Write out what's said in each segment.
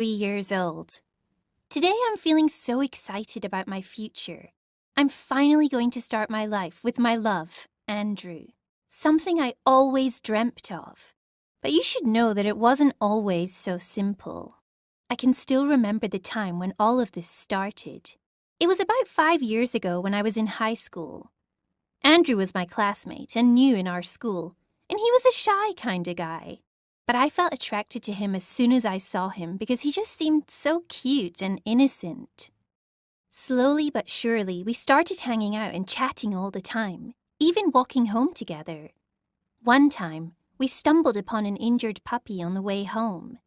3 years old. Today I'm feeling so excited about my future. I'm finally going to start my life with my love, Andrew. Something I always dreamt of. But you should know that it wasn't always so simple. I can still remember the time when all of this started. It was about 5 years ago when I was in high school. Andrew was my classmate and new in our school, and he was a shy kind of guy. But I felt attracted to him as soon as I saw him because he just seemed so cute and innocent. Slowly but surely, we started hanging out and chatting all the time, even walking home together. One time, we stumbled upon an injured puppy on the way home.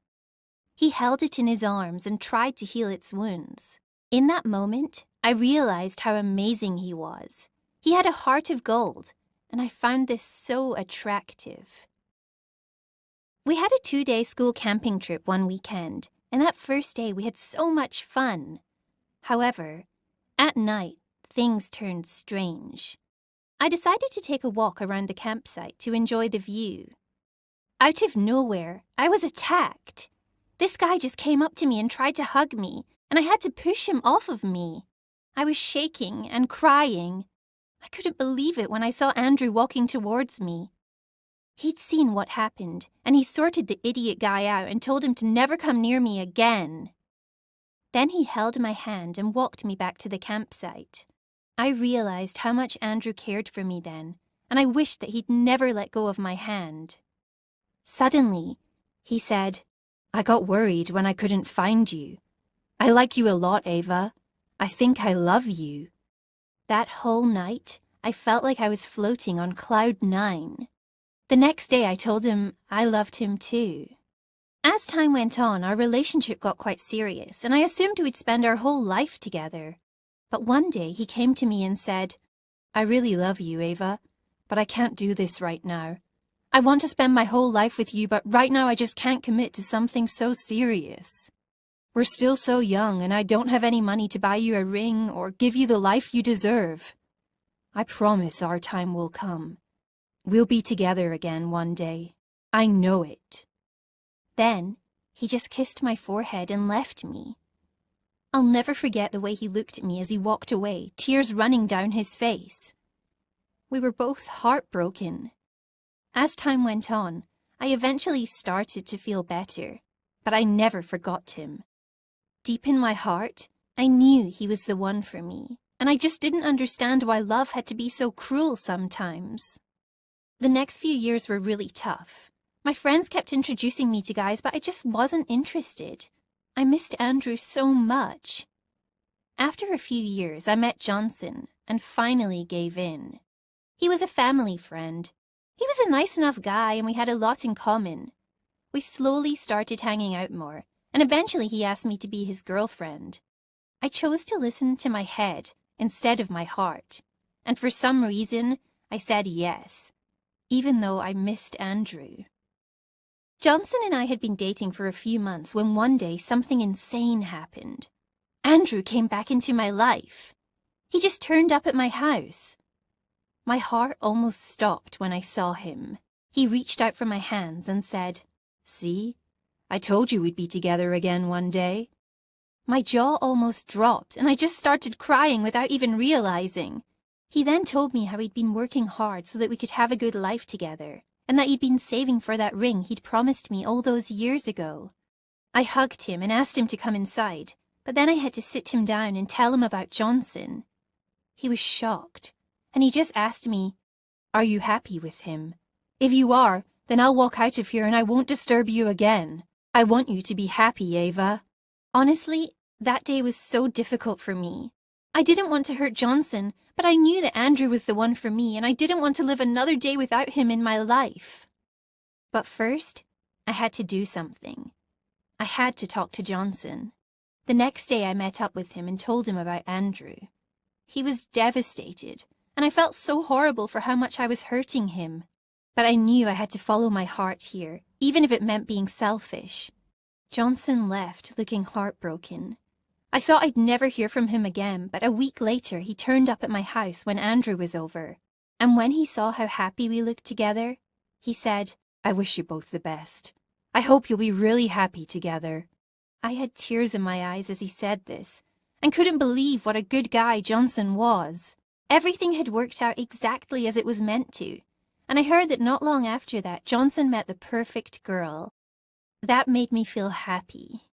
He held it in his arms and tried to heal its wounds. In that moment, I realized how amazing he was. He had a heart of gold, and I found this so attractive. We had a 2-day school camping trip one weekend, and that first day we had so much fun. However, at night, things turned strange. I decided to take a walk around the campsite to enjoy the view. Out of nowhere, I was attacked. This guy just came up to me and tried to hug me, and I had to push him off of me. I was shaking and crying. I couldn't believe it when I saw Andrew walking towards me. He'd seen what happened, and he sorted the idiot guy out and told him to never come near me again. Then he held my hand and walked me back to the campsite. I realized how much Andrew cared for me then, and I wished that he'd never let go of my hand. Suddenly, he said, "I got worried when I couldn't find you. I like you a lot, Ava. I think I love you." That whole night, I felt like I was floating on cloud 9. The next day I told him I loved him too. As time went on, our relationship got quite serious, and I assumed we'd spend our whole life together. But one day he came to me and said, "I really love you, Ava, but I can't do this right now. I want to spend my whole life with you, but right now I just can't commit to something so serious. We're still so young, and I don't have any money to buy you a ring or give you the life you deserve. I promise our time will come. We'll be together again one day. I know it." Then, he just kissed my forehead and left me. I'll never forget the way he looked at me as he walked away, tears running down his face. We were both heartbroken. As time went on, I eventually started to feel better, but I never forgot him. Deep in my heart, I knew he was the one for me, and I just didn't understand why love had to be so cruel sometimes. The next few years were really tough. My friends kept introducing me to guys, but I just wasn't interested. I missed Andrew so much. After a few years, I met Johnson and finally gave in. He was a family friend. He was a nice enough guy and we had a lot in common. We slowly started hanging out more, and eventually he asked me to be his girlfriend. I chose to listen to my head instead of my heart, and for some reason, I said yes, even though I missed Andrew. Johnson and I had been dating for a few months when one day something insane happened. Andrew came back into my life. He just turned up at my house. My heart almost stopped when I saw him. He reached out for my hands and said, "See? I told you we'd be together again one day." My jaw almost dropped, and I just started crying without even realizing. He then told me how he'd been working hard so that we could have a good life together, and that he'd been saving for that ring he'd promised me all those years ago. I hugged him and asked him to come inside, but then I had to sit him down and tell him about Johnson. He was shocked, and he just asked me, "Are you happy with him? If you are, then I'll walk out of here and I won't disturb you again. I want you to be happy, Ava." Honestly, that day was so difficult for me. I didn't want to hurt Johnson, but I knew that Andrew was the one for me, and I didn't want to live another day without him in my life. But first, I had to do something. I had to talk to Johnson. The next day I met up with him and told him about Andrew. He was devastated, and I felt so horrible for how much I was hurting him. But I knew I had to follow my heart here, even if it meant being selfish. Johnson left looking heartbroken. I thought I'd never hear from him again, but a week later he turned up at my house when Andrew was over. And when he saw how happy we looked together, he said, "I wish you both the best. I hope you'll be really happy together." I had tears in my eyes as he said this, and couldn't believe what a good guy Johnson was. Everything had worked out exactly as it was meant to, and I heard that not long after that, Johnson met the perfect girl. That made me feel happy.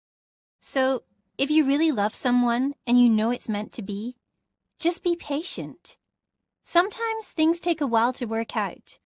So, if you really love someone and you know it's meant to be, just be patient. Sometimes things take a while to work out,